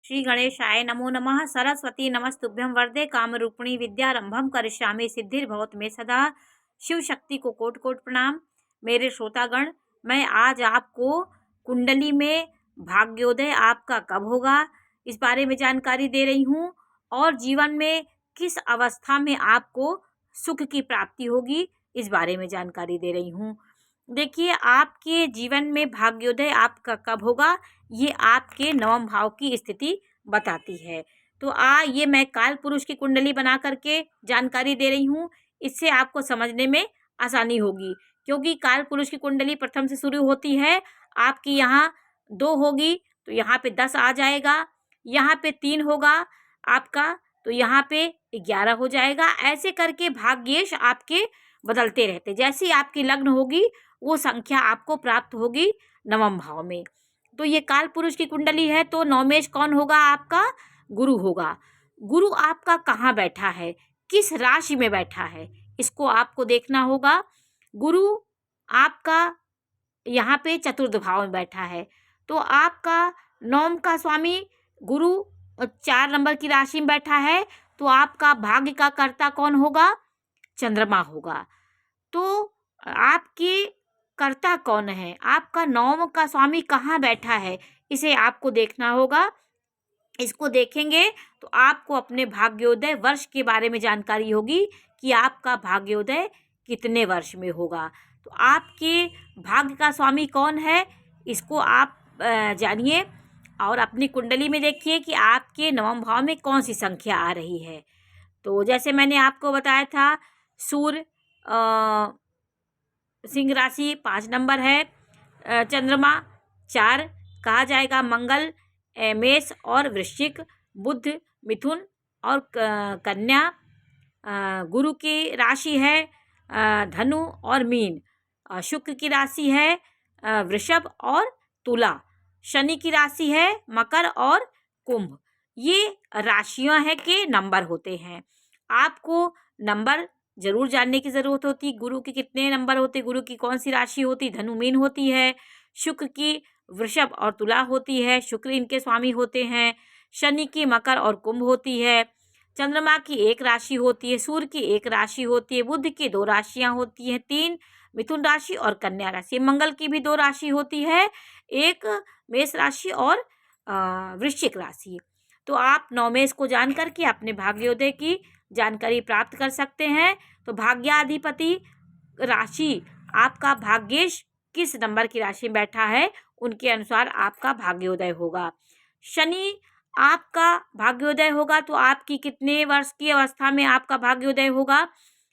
श्री गणेशाय नमो नमः। सरस्वती नमस्तुभ्यं वरदे कामरूपिणी विद्यारंभम करिष्यामि सिद्धिर्भवतु मे सदा। शिव शक्ति को कोटि कोटि प्रणाम। मेरे श्रोतागण, मैं आज आपको कुंडली में भाग्योदय आपका कब होगा इस बारे में जानकारी दे रही हूँ, और जीवन में किस अवस्था में आपको सुख की प्राप्ति होगी इस बारे में जानकारी दे रही हूँ। देखिए, आपके जीवन में भाग्योदय आपका कब होगा, ये आपके नवम भाव की स्थिति बताती है। तो ये मैं काल पुरुष की कुंडली बना करके जानकारी दे रही हूँ। इससे आपको समझने में आसानी होगी, क्योंकि काल पुरुष की कुंडली प्रथम से शुरू होती है। आपकी यहाँ 2 होगी तो यहाँ पे 10 आ जाएगा, यहाँ पे 3 होगा आपका तो यहाँ पे 11 हो जाएगा। ऐसे करके भाग्येश आपके बदलते रहते। जैसी आपकी लग्न होगी वो संख्या आपको प्राप्त होगी नवम भाव में। तो ये काल पुरुष की कुंडली है, तो नवमेश कौन होगा? आपका गुरु होगा। गुरु आपका कहाँ बैठा है, किस राशि में बैठा है, इसको आपको देखना होगा। गुरु आपका यहाँ पे चतुर्थ भाव में बैठा है, तो आपका नवम का स्वामी गुरु 4 नंबर की राशि में बैठा है, तो आपका भाग्य का कर्ता कौन होगा? चंद्रमा होगा। तो आपके कर्ता कौन है? आपका नवम का स्वामी कहाँ बैठा है, इसे आपको देखना होगा। इसको देखेंगे तो आपको अपने भाग्योदय वर्ष के बारे में जानकारी होगी कि आपका भाग्योदय कितने वर्ष में होगा। तो आपके भाग्य का स्वामी कौन है, इसको आप जानिए और अपनी कुंडली में देखिए कि आपके नवम भाव में कौन सी संख्या आ रही है। तो जैसे मैंने आपको बताया था, सूर्य सिंह राशि 5 नंबर है, चंद्रमा 4 कहा जाएगा, मंगल मेष और वृश्चिक, बुध मिथुन और कन्या, गुरु की राशि है धनु और मीन, शुक्र की राशि है वृषभ और तुला, शनि की राशि है मकर और कुंभ। ये राशियां हैं के नंबर होते हैं। आपको नंबर जरूर जानने की ज़रूरत होती। गुरु के कितने नंबर होते, गुरु की कौन सी राशि होती? धनु मीन होती है, शुक्र की वृषभ और तुला होती है, शुक्र इनके स्वामी होते हैं, शनि की मकर और कुंभ होती है, चंद्रमा की 1 राशि होती है, सूर्य की 1 राशि होती है, बुध की 2 राशियां होती हैं, 3 मिथुन राशि और कन्या राशि, मंगल की भी 2 राशि होती है, 1 मेष राशि और वृश्चिक राशि। तो आप नवमेश को जान करके अपने भाग्योदय की जानकारी प्राप्त कर सकते हैं। तो भाग्याधिपति राशि आपका भाग्येश किस नंबर की राशि में बैठा है, उनके अनुसार आपका भाग्योदय होगा। शनि आपका भाग्योदय होगा तो आपकी कितने वर्ष की अवस्था में आपका भाग्योदय होगा,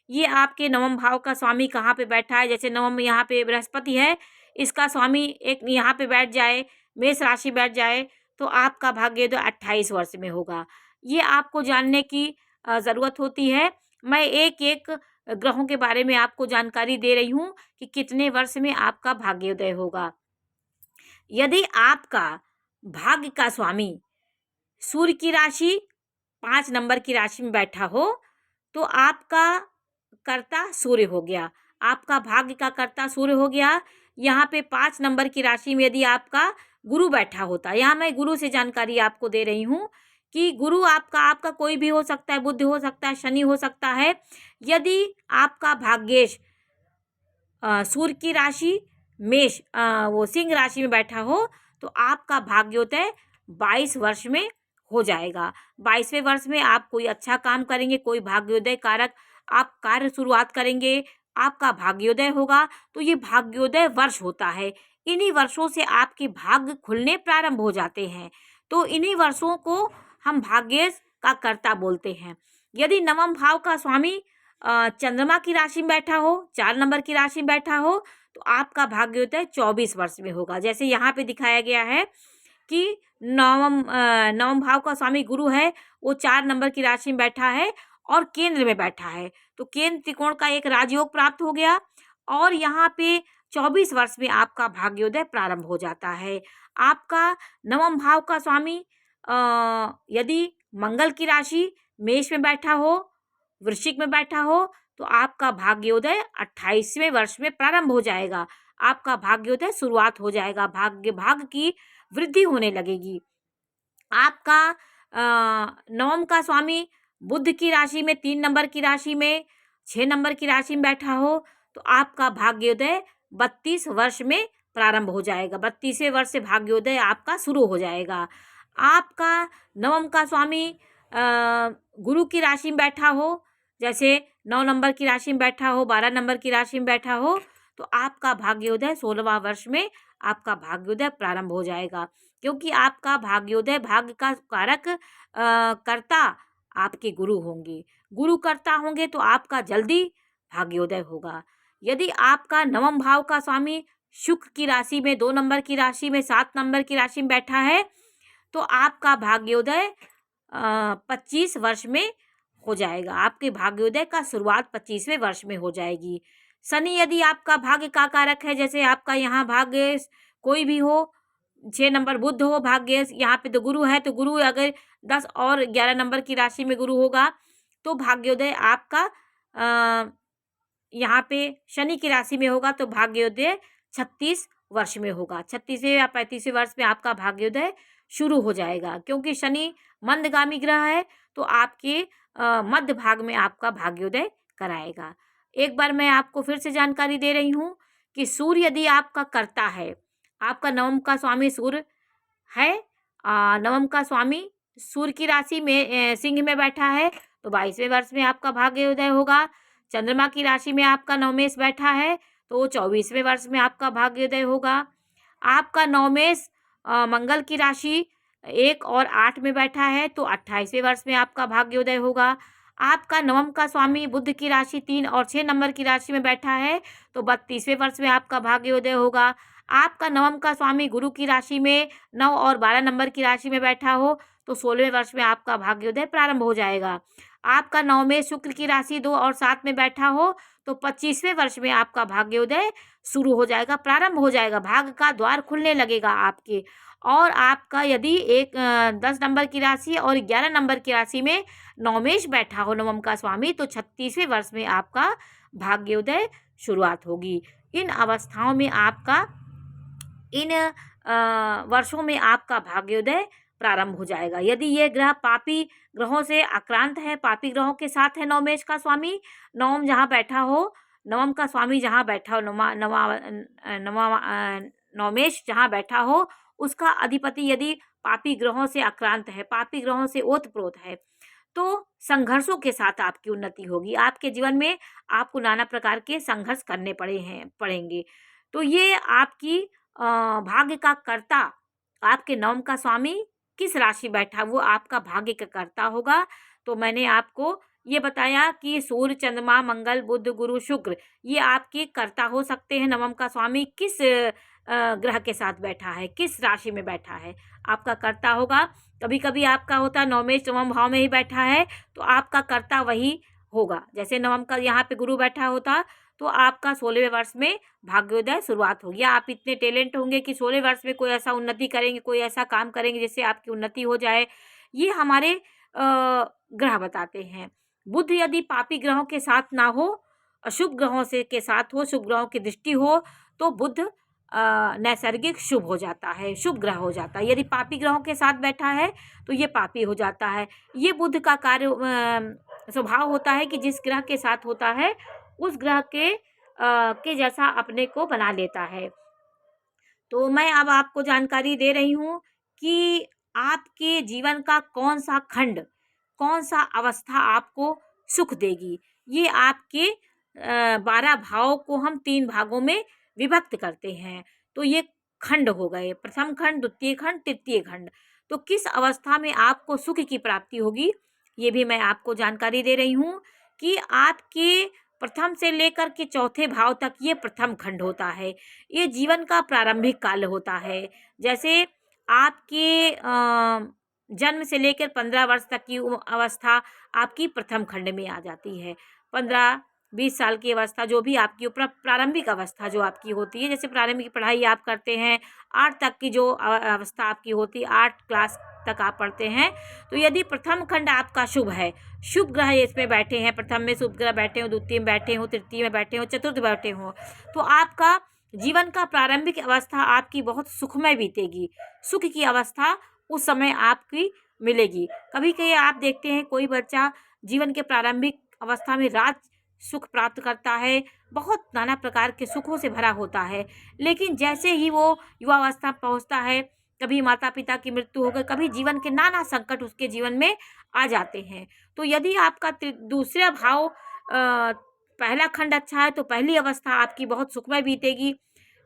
ये आपके नवम भाव का स्वामी कहाँ पे बैठा है। जैसे नवम में यहाँ पे बृहस्पति है, इसका स्वामी एक यहाँ पे बैठ जाए, मेष राशि बैठ जाए, तो आपका भाग्योदय 28 वर्ष में होगा। ये आपको जानने की ज़रूरत होती है। मैं एक एक ग्रहों के बारे में आपको जानकारी दे रही हूँ कि कितने वर्ष में आपका भाग्योदय होगा। यदि आपका भाग्य का स्वामी सूर्य की राशि 5 नंबर की राशि में बैठा हो, तो आपका कर्ता सूर्य हो गया, आपका भाग्य का कर्ता सूर्य हो गया। यहाँ पे 5 नंबर की राशि में यदि आपका गुरु बैठा होता, यहाँ मैं गुरु से जानकारी आपको दे रही हूँ कि गुरु आपका कोई भी हो सकता है, बुध हो सकता है, शनि हो सकता है। यदि आपका भाग्येश सूर्य की राशि मेष वो सिंह राशि में बैठा हो, तो आपका भाग्योदय 22 वर्ष में हो जाएगा। 22वें वर्ष में आप कोई अच्छा काम करेंगे, कोई भाग्योदय कारक आप कार्य शुरुआत करेंगे, आपका भाग्योदय होगा। तो ये भाग्योदय वर्ष होता है। इन्हीं वर्षों से आपके भाग्य खुलने प्रारंभ हो जाते हैं। तो इन्हीं वर्षों को हम भाग्येश का कर्ता बोलते हैं। यदि नवम भाव का स्वामी चंद्रमा की राशि में बैठा हो, 4 नंबर की राशि में बैठा हो, तो आपका भाग्योदय 24 वर्ष में होगा। जैसे यहाँ पे दिखाया गया है कि नवम भाव का स्वामी गुरु है, वो 4 नंबर की राशि में बैठा है और केंद्र में बैठा है, तो केंद्र त्रिकोण का एक राजयोग प्राप्त हो गया और यहाँ पे 24 वर्ष में आपका भाग्योदय प्रारंभ हो जाता है। आपका नवम भाव का स्वामी यदि मंगल की राशि मेष में बैठा हो, वृश्चिक में बैठा हो, तो आपका भाग्योदय 28वें वर्ष में प्रारंभ हो जाएगा। आपका भाग्योदय शुरुआत हो जाएगा, भाग्य की वृद्धि होने लगेगी। आपका नवम का स्वामी बुध की राशि में 3 नंबर की राशि में 6 नंबर की राशि में बैठा हो तो आपका भाग्योदय 32 वर्ष में प्रारंभ हो जाएगा। 32वें वर्ष से भाग्योदय आपका शुरू हो जाएगा। आपका नवम का स्वामी गुरु की राशि में बैठा हो, जैसे 9 नंबर की राशि में बैठा हो, 12 नंबर की राशि में बैठा हो, तो आपका भाग्योदय 16वां वर्ष में आपका भाग्योदय प्रारंभ हो जाएगा। क्योंकि आपका भाग्योदय भाग्य का कारक कर्ता आपके गुरु होंगे। गुरु कर्ता होंगे तो आपका जल्दी भाग्योदय होगा। यदि आपका नवम भाव का स्वामी शुक्र की राशि में 2 नंबर की राशि में 7 नंबर की राशि में बैठा है तो आपका भाग्योदय 25 वर्ष में हो जाएगा। आपके भाग्योदय का शुरुआत 25वें वर्ष में हो जाएगी। शनि यदि आपका भाग्य का कारक है, जैसे आपका यहाँ भाग्य कोई भी हो, 6 नंबर बुध हो भाग्य, यहाँ पे तो गुरु है, तो गुरु अगर 10 और 11 नंबर की राशि में गुरु होगा तो भाग्योदय आपका यहाँ पे शनि की राशि में होगा तो भाग्योदय 36 वर्ष में होगा। 36वें या 35वें वर्ष में आपका भाग्योदय शुरू हो जाएगा। क्योंकि शनि मंदगामी ग्रह है तो आपके मध्य भाग में आपका भाग्योदय कराएगा। एक बार मैं आपको फिर से जानकारी दे रही हूँ कि सूर्य यदि आपका कर्ता है, आपका नवम का स्वामी सूर्य है, नवम का स्वामी सूर्य की राशि में सिंह में बैठा है तो 22वें वर्ष में आपका भाग्योदय होगा। चंद्रमा की राशि में आपका नवमेश बैठा है तो 24वें वर्ष में आपका भाग्योदय होगा। आपका नवमेश मंगल की राशि 1 और 8 में बैठा है तो 28वें वर्ष में आपका भाग्योदय होगा। आपका नवम का स्वामी बुध की राशि 3 और 6 नंबर की राशि में बैठा है तो 32वें वर्ष में आपका भाग्योदय होगा। आपका नवम का स्वामी गुरु की राशि में 9 और 12 नंबर की राशि में बैठा हो तो 16वें वर्ष में आपका भाग्योदय प्रारंभ हो जाएगा। आपका नवमेश शुक्र की राशि 2 और 7 में बैठा हो तो 25वें वर्ष में आपका भाग्योदय शुरू हो जाएगा, प्रारंभ हो जाएगा। भाग्य का द्वार खुलने लगेगा आपके। और आपका यदि 10 नंबर की राशि और 11 नंबर की राशि में नवमेश बैठा हो नवम का स्वामी तो 36वें वर्ष में आपका भाग्योदय शुरुआत होगी। इन अवस्थाओं में आपका इन वर्षों में आपका भाग्योदय प्रारंभ हो जाएगा। यदि ये ग्रह पापी ग्रहों से आक्रांत है, पापी ग्रहों के साथ है, नवमेश का स्वामी नवम जहाँ बैठा हो, नवम का स्वामी जहाँ बैठा हो, नवमेश जहाँ बैठा हो, उसका अधिपति यदि पापी ग्रहों से आक्रांत है, पापी ग्रहों से ओतप्रोत है, तो संघर्षों के साथ आपकी उन्नति होगी। आपके जीवन में आपको नाना प्रकार के संघर्ष करने पड़ेंगे। तो ये आपकी भाग्य का कर्ता, आपके नवम का स्वामी किस राशि बैठा वो आपका भाग्य का कर्ता होगा। तो मैंने आपको ये बताया कि सूर्य, चंद्रमा, मंगल, बुध, गुरु, शुक्र ये आपके कर्ता हो सकते हैं। नवम का स्वामी किस ग्रह के साथ बैठा है, किस राशि में बैठा है, आपका कर्ता होगा। कभी कभी आपका होता है नवमेश नवम भाव में ही बैठा है तो आपका कर्ता वही होगा। जैसे नवम का यहाँ पे गुरु बैठा होता तो आपका 16वें वर्ष में भाग्योदय शुरुआत होगी। आप इतने टैलेंट होंगे कि 16वें वर्ष में कोई ऐसा उन्नति करेंगे, कोई ऐसा काम करेंगे जिससे आपकी उन्नति हो जाए। ये हमारे ग्रह बताते हैं। बुध यदि पापी ग्रहों के साथ ना हो, अशुभ ग्रहों से के साथ हो, शुभ ग्रहों की दृष्टि हो तो बुध नैसर्गिक शुभ हो जाता है, शुभ ग्रह हो जाता है। यदि पापी ग्रहों के साथ बैठा है तो ये पापी हो जाता है। ये बुध का कार्य स्वभाव होता है कि जिस ग्रह के साथ होता है उस ग्रह के जैसा अपने को बना लेता है। तो मैं अब आपको जानकारी दे रही हूँ कि आपके जीवन का कौन सा खंड, कौन सा अवस्था आपको सुख देगी। ये आपके 12 भावों को हम 3 भागों में विभक्त करते हैं। तो ये खंड हो गए, प्रथम खंड, द्वितीय खंड, तृतीय खंड। तो किस अवस्था में आपको सुख की प्राप्ति होगी ये भी मैं आपको जानकारी दे रही हूँ कि आपके प्रथम से लेकर के चौथे भाव तक ये प्रथम खंड होता है। ये जीवन का प्रारंभिक काल होता है। जैसे आपके जन्म से लेकर 15 वर्ष तक की अवस्था आपकी प्रथम खंड में आ जाती है। 15-20 साल की अवस्था जो भी आपकी प्रारंभिक अवस्था जो आपकी होती है, जैसे प्रारंभिक पढ़ाई आप करते हैं, 8 तक की जो अवस्था आपकी होती है, 8 क्लास तक आप पढ़ते हैं, तो यदि प्रथम खंड आपका शुभ है, शुभ ग्रह इसमें बैठे हैं, प्रथम में शुभ ग्रह बैठे हो, द्वितीय में बैठे हो, तृतीय में बैठे हो, चतुर्थ बैठे हो, तो आपका जीवन का प्रारंभिक अवस्था आपकी बहुत सुखमय बीतेगी। सुख की अवस्था उस समय आपकी मिलेगी। कभी कभी आप देखते हैं कोई बच्चा जीवन के प्रारंभिक अवस्था में राज सुख प्राप्त करता है, बहुत नाना प्रकार के सुखों से भरा होता है, लेकिन जैसे ही वो युवावस्था पहुंचता है, कभी माता पिता की मृत्यु हो गई, कभी जीवन के नाना संकट उसके जीवन में आ जाते हैं। तो यदि आपका दूसरा भाव पहला खंड अच्छा है तो पहली अवस्था आपकी बहुत सुखमय बीतेगी।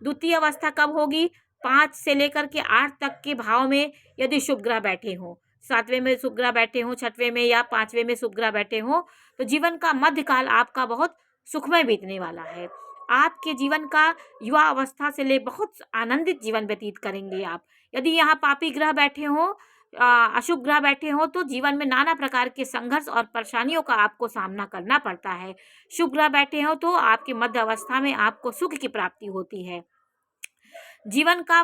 द्वितीय अवस्था कब होगी? 5 से लेकर के 8 तक के भाव में यदि शुभ ग्रह बैठे हों, 7वें में शुभ ग्रह बैठे हों, 6वें में या 5वें में शुभ ग्रह बैठे हों, तो जीवन का मध्यकाल आपका बहुत सुखमय बीतने वाला है। आपके जीवन का युवा अवस्था से ले बहुत आनंदित जीवन व्यतीत करेंगे आप। यदि यहाँ पापी ग्रह बैठे हों, अशुभ ग्रह बैठे हों, तो जीवन में नाना प्रकार के संघर्ष और परेशानियों का आपको सामना करना पड़ता है। शुभ ग्रह बैठे हों तो आपकी मध्य अवस्था में आपको सुख की प्राप्ति होती है। जीवन का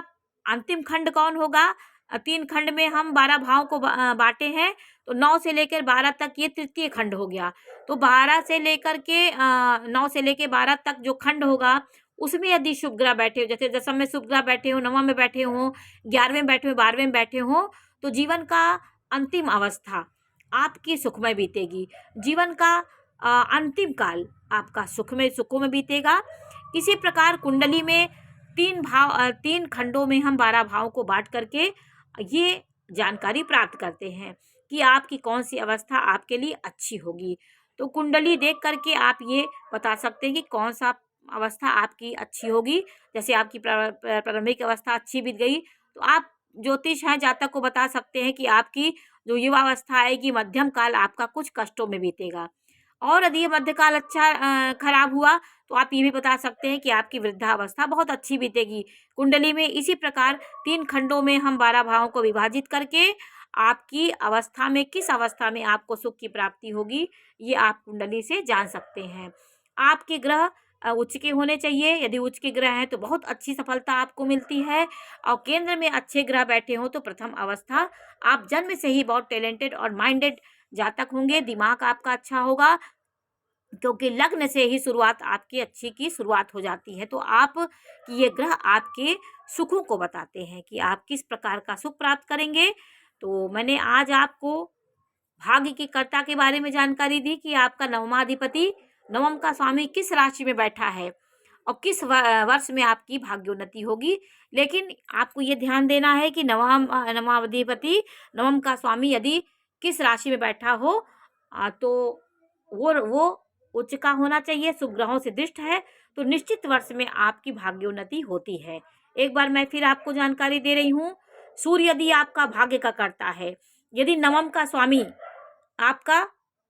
अंतिम खंड कौन होगा? 3 खंड में हम 12 भाव को बांटे हैं, तो 9 से लेकर 12 तक ये तृतीय खंड हो गया। तो 12 से लेकर के 9 से लेकर 12 तक जो खंड होगा, उसमें यदि शुभ ग्रह बैठे हो, जैसे 10वें में शुभ ग्रह बैठे हो, 9वें में बैठे हों, 11वें में बैठे हो, 12वें में बैठे हों, तो जीवन का अंतिम अवस्था आपकी सुखमय बीतेगी। जीवन का अंतिम काल आपका सुखों में बीतेगा। इसी प्रकार कुंडली में 3 खंडों में हम 12 भावों को बांट करके ये जानकारी प्राप्त करते हैं कि आपकी कौन सी अवस्था आपके लिए अच्छी होगी। तो कुंडली देख करके आप ये बता सकते हैं कि कौन सा अवस्था आपकी अच्छी होगी। जैसे आपकी प्रारंभिक अवस्था अच्छी बीत गई, तो आप ज्योतिष हैं, जातक को बता सकते हैं कि आपकी जो युवा अवस्था आएगी, मध्यम काल आपका कुछ कष्टों में बीतेगा। और यदि मध्यकाल अच्छा खराब हुआ तो आप ये भी बता सकते हैं कि आपकी वृद्धावस्था बहुत अच्छी बीतेगी। कुंडली में इसी प्रकार 3 खंडों में हम 12 भावों को विभाजित करके आपकी अवस्था में किस अवस्था में आपको सुख की प्राप्ति होगी, ये आप कुंडली से जान सकते हैं। आपके ग्रह उच्च के होने चाहिए। यदि उच्च के ग्रह हैं तो बहुत अच्छी सफलता आपको मिलती है, और केंद्र में अच्छे ग्रह बैठे हों तो प्रथम अवस्था आप जन्म से ही बहुत टैलेंटेड और माइंडेड जातक होंगे। दिमाग आपका अच्छा होगा, क्योंकि लग्न से ही शुरुआत आपकी अच्छी की शुरुआत हो जाती है। तो आप कि ये ग्रह आपके सुखों को बताते हैं कि आप किस प्रकार का सुख प्राप्त करेंगे। तो मैंने आज आपको भाग्य की कर्ता के बारे में जानकारी दी कि आपका नवमाधिपति, नवम का स्वामी किस राशि में बैठा है और किस वर्ष में आपकी भाग्योन्नति होगी। लेकिन आपको ये ध्यान देना है कि नवमाधिपति, नवम का स्वामी यदि किस राशि में बैठा हो तो वो उच्च का होना चाहिए, शुभ ग्रहों से दृष्ट है, तो निश्चित वर्ष में आपकी भाग्योन्नति होती है। एक बार मैं फिर आपको जानकारी दे रही हूँ। सूर्य यदि आपका भाग्य का करता है, यदि नवम का स्वामी आपका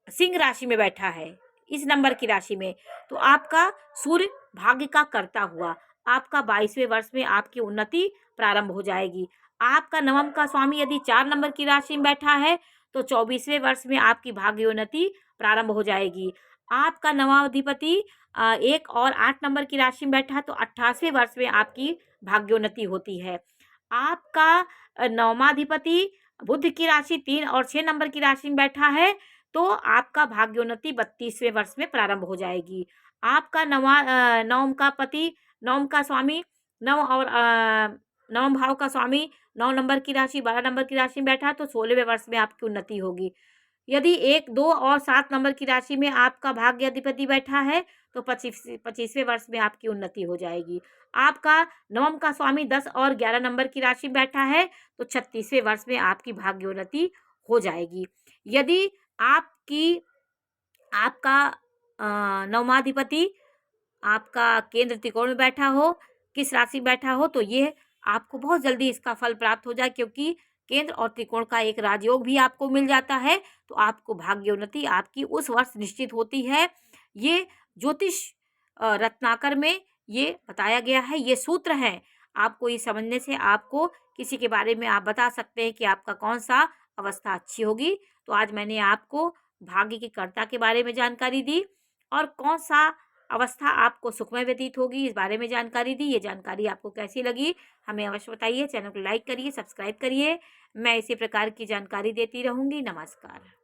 सिंह राशि में बैठा है, इस नंबर की राशि में, तो आपका सूर्य भाग्य का करता हुआ आपका 22वें वर्ष में आपकी उन्नति प्रारंभ हो जाएगी। आपका नवम का स्वामी यदि 4 नंबर की राशि में बैठा है तो 24वें वर्ष में आपकी भाग्योन्नति प्रारंभ हो जाएगी। आपका नवाधिपति 1 और 8 नंबर की राशि में बैठा है तो 28वें वर्ष में आपकी भाग्योन्नति होती है। आपका नवमाधिपति बुध की राशि 3 और 6 नंबर की राशि में बैठा है तो आपका भाग्योन्नति 32वें वर्ष में प्रारंभ हो जाएगी। आपका नवम का पति, नवम का स्वामी, नवम भाव का स्वामी 9 नंबर की राशि, 12 नंबर की राशि में बैठा है तो 16वें वर्ष में आपकी उन्नति होगी। यदि 1, 2 और 7 नंबर की राशि में आपका भाग्य अधिपति बैठा है तो 25वें वर्ष में आपकी उन्नति हो जाएगी। आपका नवम का स्वामी 10 और 11 नंबर की राशि में बैठा है तो 36वें वर्ष में आपकी भाग्योन्नति हो जाएगी। यदि आपका नवमाधिपति आपका केंद्र त्रिकोण में बैठा हो, किस राशि में बैठा हो, तो ये आपको बहुत जल्दी इसका फल प्राप्त हो जाए, क्योंकि केंद्र और त्रिकोण का एक राजयोग भी आपको मिल जाता है, तो आपको भाग्योन्नति आपकी उस वर्ष निश्चित होती है। ये ज्योतिष रत्नाकर में ये बताया गया है, ये सूत्र हैं। आपको ये समझने से आपको किसी के बारे में आप बता सकते हैं कि आपका कौन सा अवस्था अच्छी होगी। तो आज मैंने आपको भाग्य की कर्ता के बारे में जानकारी दी और कौन सा अवस्था आपको सुखमय व्यतीत होगी इस बारे में जानकारी दी। ये जानकारी आपको कैसी लगी हमें अवश्य बताइए। चैनल को लाइक करिए, सब्सक्राइब करिए। मैं इसी प्रकार की जानकारी देती रहूँगी। नमस्कार।